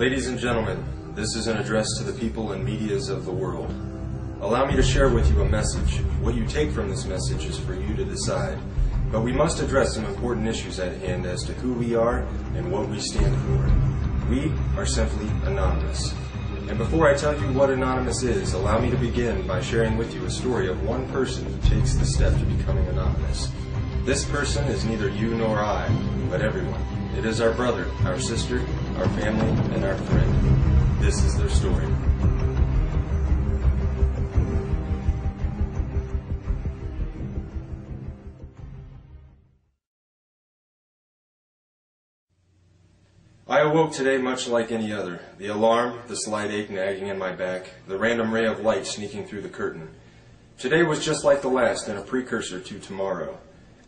Ladies and gentlemen, this is an address to the people and medias of the world. Allow me to share with you a message. What you take from this message is for you to decide. But we must address some important issues at hand as to who we are and what we stand for. We are simply anonymous. And before I tell you what anonymous is, allow me to begin by sharing with you a story of one person who takes the step to becoming anonymous. This person is neither you nor I, but everyone. It is our brother, our sister, our family, and our friend. This is their story. I awoke today much like any other. The alarm, the slight ache nagging in my back, the random ray of light sneaking through the curtain. Today was just like the last and a precursor to tomorrow.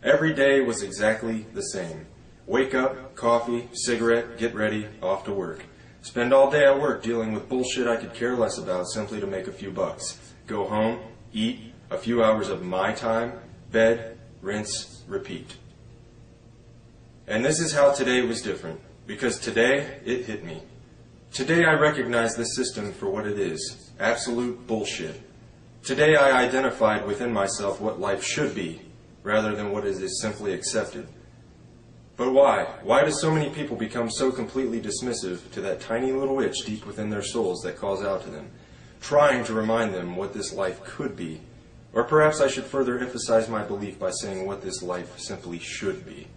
Every day was exactly the same. Wake up, coffee, cigarette, get ready, off to work. Spend all day at work dealing with bullshit I could care less about simply to make a few bucks. Go home, eat, a few hours of my time, bed, rinse, repeat. And this is how today was different. Because today, it hit me. Today I recognize this system for what it is. Absolute bullshit. Today I identified within myself what life should be, rather than what is simply accepted. But why? Why do so many people become so completely dismissive to that tiny little itch deep within their souls that calls out to them, trying to remind them what this life could be? Or perhaps I should further emphasize my belief by saying what this life simply should be.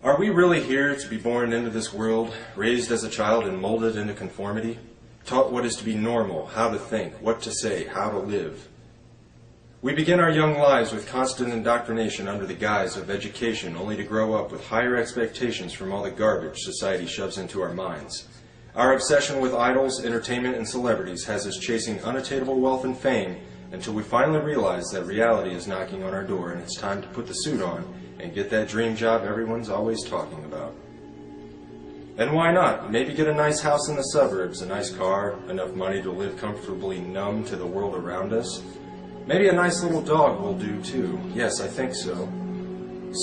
Are we really here to be born into this world, raised as a child and molded into conformity, taught what is to be normal, how to think, what to say, how to live? We begin our young lives with constant indoctrination under the guise of education, only to grow up with higher expectations from all the garbage society shoves into our minds. Our obsession with idols, entertainment, and celebrities has us chasing unattainable wealth and fame until we finally realize that reality is knocking on our door and it's time to put the suit on and get that dream job everyone's always talking about. And why not? Maybe get a nice house in the suburbs, a nice car, enough money to live comfortably numb to the world around us. Maybe a nice little dog will do too. Yes, I think so.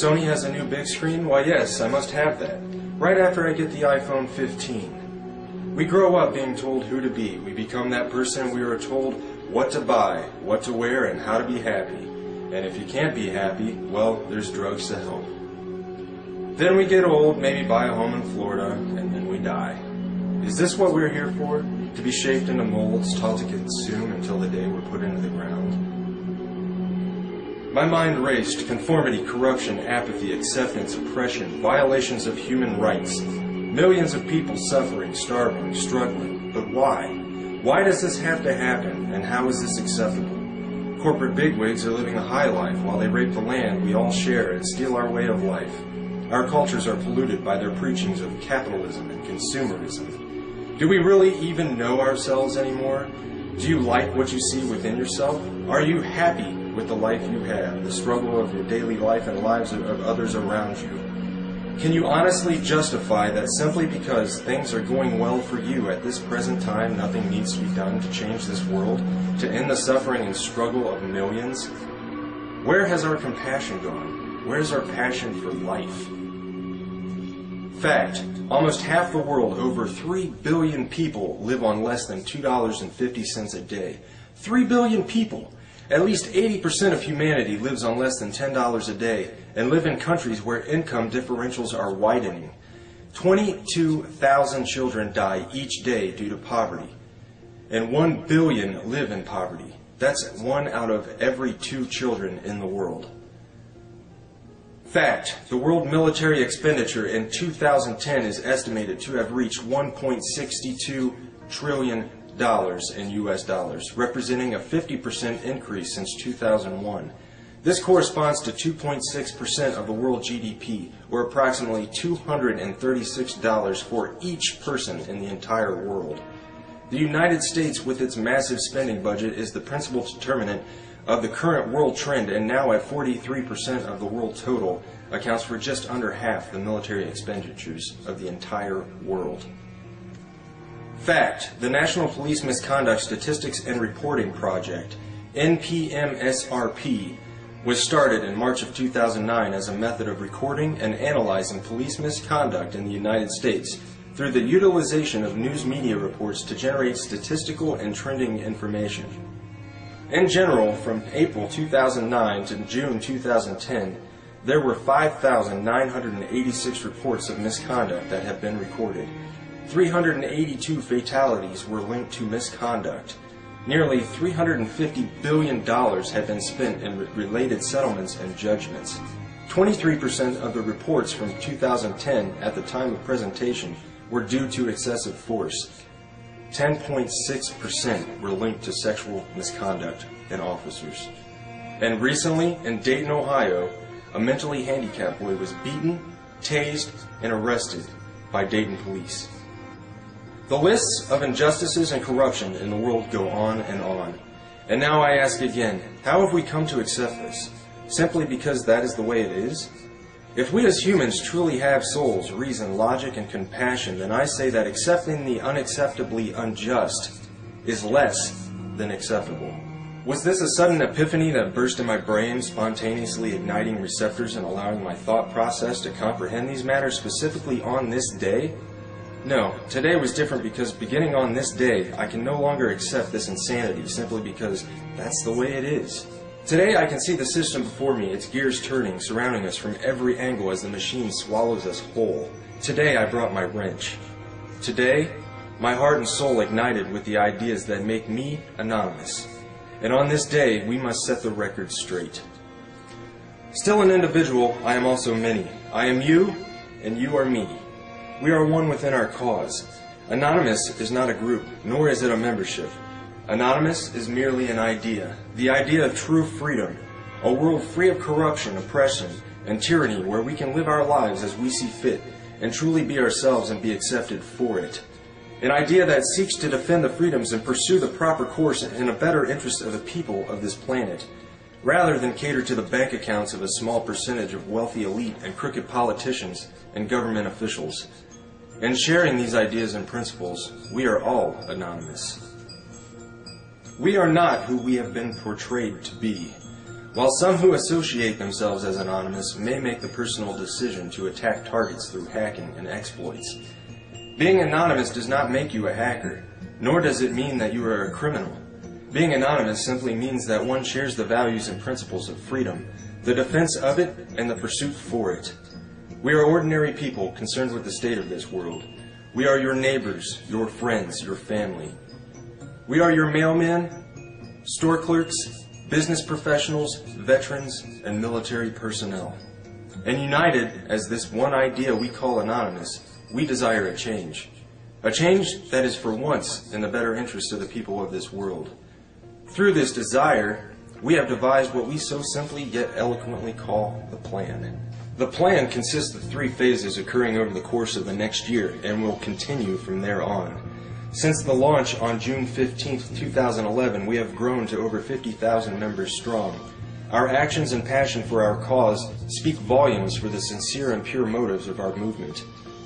Sony has a new big screen? Why yes, I must have that. Right after I get the iPhone 15. We grow up being told who to be. We become that person we are told what to buy, what to wear, and how to be happy. And if you can't be happy, well, there's drugs to help. Then we get old, maybe buy a home in Florida, and then we die. Is this what we're here for? To be shaped into molds, taught to consume until the day we're put into the ground? My mind raced. Conformity, corruption, apathy, acceptance, oppression, violations of human rights. Millions of people suffering, starving, struggling. But why? Why does this have to happen, and how is this acceptable? Corporate bigwigs are living a high life while they rape the land we all share and steal our way of life. Our cultures are polluted by their preachings of capitalism and consumerism. Do we really even know ourselves anymore? Do you like what you see within yourself? Are you happy with the life you have, the struggle of your daily life and lives of others around you? Can you honestly justify that simply because things are going well for you at this present time, nothing needs to be done to change this world, to end the suffering and struggle of millions? Where has our compassion gone? Where's our passion for life? Fact, almost half the world, over 3 billion people, live on less than $2.50 a day. 3 billion people! At least 80% of humanity lives on less than $10 a day and live in countries where income differentials are widening. 22,000 children die each day due to poverty, and 1 billion live in poverty. That's 1 out of every 2 children in the world. Fact, the world military expenditure in 2010 is estimated to have reached $1.62 trillion in US dollars, representing a 50% increase since 2001. This corresponds to 2.6% of the world GDP, or approximately $236 for each person in the entire world. The United States, with its massive spending budget, is the principal determinant of the current world trend, and now at 43% of the world total, accounts for just under half the military expenditures of the entire world. Fact, the National Police Misconduct Statistics and Reporting Project, NPMSRP, was started in March of 2009 as a method of recording and analyzing police misconduct in the United States through the utilization of news media reports to generate statistical and trending information. In general, from April 2009 to June 2010, there were 5,986 reports of misconduct that have been recorded. 382 fatalities were linked to misconduct. Nearly $350 billion had been spent in related settlements and judgments. 23% of the reports from 2010 at the time of presentation were due to excessive force. 10.6% were linked to sexual misconduct in officers. And recently, in Dayton, Ohio, a mentally handicapped boy was beaten, tased, and arrested by Dayton police. The lists of injustices and corruption in the world go on and on. And now I ask again, how have we come to accept this? Simply because that is the way it is? If we as humans truly have souls, reason, logic, and compassion, then I say that accepting the unacceptably unjust is less than acceptable. Was this a sudden epiphany that burst in my brain, spontaneously igniting receptors and allowing my thought process to comprehend these matters specifically on this day? No, today was different because beginning on this day, I can no longer accept this insanity simply because that's the way it is. Today I can see the system before me, its gears turning, surrounding us from every angle as the machine swallows us whole. Today I brought my wrench. Today, my heart and soul ignited with the ideas that make me anonymous. And on this day, we must set the record straight. Still an individual, I am also many. I am you, and you are me. We are one within our cause. Anonymous is not a group, nor is it a membership. Anonymous is merely an idea, the idea of true freedom, a world free of corruption, oppression, and tyranny where we can live our lives as we see fit and truly be ourselves and be accepted for it. An idea that seeks to defend the freedoms and pursue the proper course in a better interest of the people of this planet, rather than cater to the bank accounts of a small percentage of wealthy elite and crooked politicians and government officials. In sharing these ideas and principles, we are all anonymous. We are not who we have been portrayed to be. While some who associate themselves as anonymous may make the personal decision to attack targets through hacking and exploits, being anonymous does not make you a hacker, nor does it mean that you are a criminal. Being anonymous simply means that one shares the values and principles of freedom, the defense of it, and the pursuit for it. We are ordinary people concerned with the state of this world. We are your neighbors, your friends, your family. We are your mailmen, store clerks, business professionals, veterans, and military personnel. And united as this one idea we call anonymous, we desire a change that is for once in the better interest of the people of this world. Through this desire, we have devised what we so simply yet eloquently call the plan. The plan consists of 3 phases occurring over the course of the next year and will continue from there on. Since the launch on June 15, 2011, we have grown to over 50,000 members strong. Our actions and passion for our cause speak volumes for the sincere and pure motives of our movement.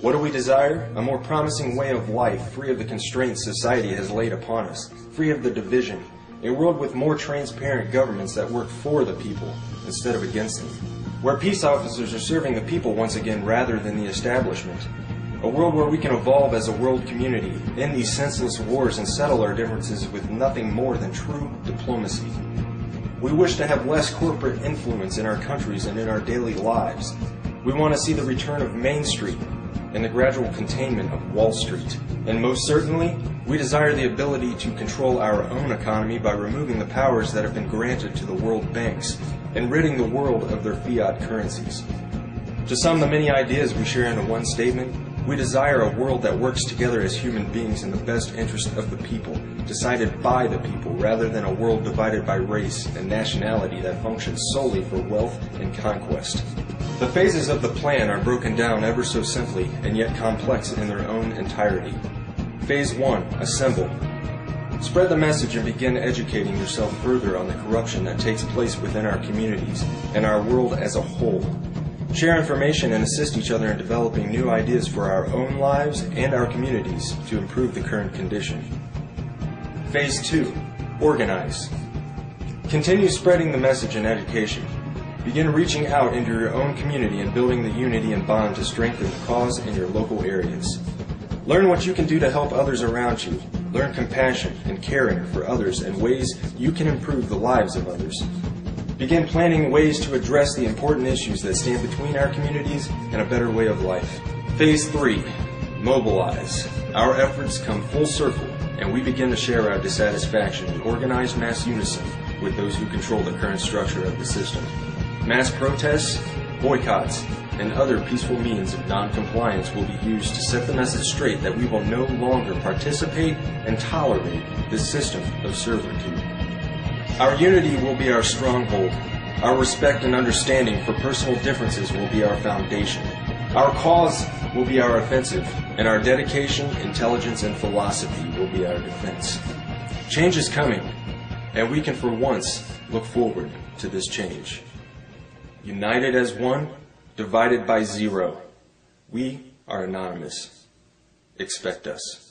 What do we desire? A more promising way of life, free of the constraints society has laid upon us, free of the division, a world with more transparent governments that work for the people instead of against them, where peace officers are serving the people once again rather than the establishment, a world where we can evolve as a world community, end these senseless wars and settle our differences with nothing more than true diplomacy. We wish to have less corporate influence in our countries and in our daily lives. We want to see the return of Main Street and the gradual containment of Wall Street. And most certainly, we desire the ability to control our own economy by removing the powers that have been granted to the world banks and ridding the world of their fiat currencies. To sum the many ideas we share into one statement, we desire a world that works together as human beings in the best interest of the people, decided by the people, rather than a world divided by race and nationality that functions solely for wealth and conquest. The phases of the plan are broken down ever so simply and yet complex in their own entirety. Phase 1. Assemble. Spread the message and begin educating yourself further on the corruption that takes place within our communities and our world as a whole. Share information and assist each other in developing new ideas for our own lives and our communities to improve the current condition. Phase 2. Organize. Continue spreading the message and education. Begin reaching out into your own community and building the unity and bond to strengthen the cause in your local areas. Learn what you can do to help others around you. Learn compassion and caring for others and ways you can improve the lives of others. Begin planning ways to address the important issues that stand between our communities and a better way of life. Phase 3. Mobilize. Our efforts come full circle, and we begin to share our dissatisfaction in organized mass unison with those who control the current structure of the system. Mass protests, boycotts, and other peaceful means of non-compliance will be used to set the message straight that we will no longer participate and tolerate this system of servitude. Our unity will be our stronghold. Our respect and understanding for personal differences will be our foundation. Our cause will be our offensive, and our dedication, intelligence, and philosophy will be our defense. Change is coming, and we can for once look forward to this change. United as one, divided by zero. We are anonymous. Expect us.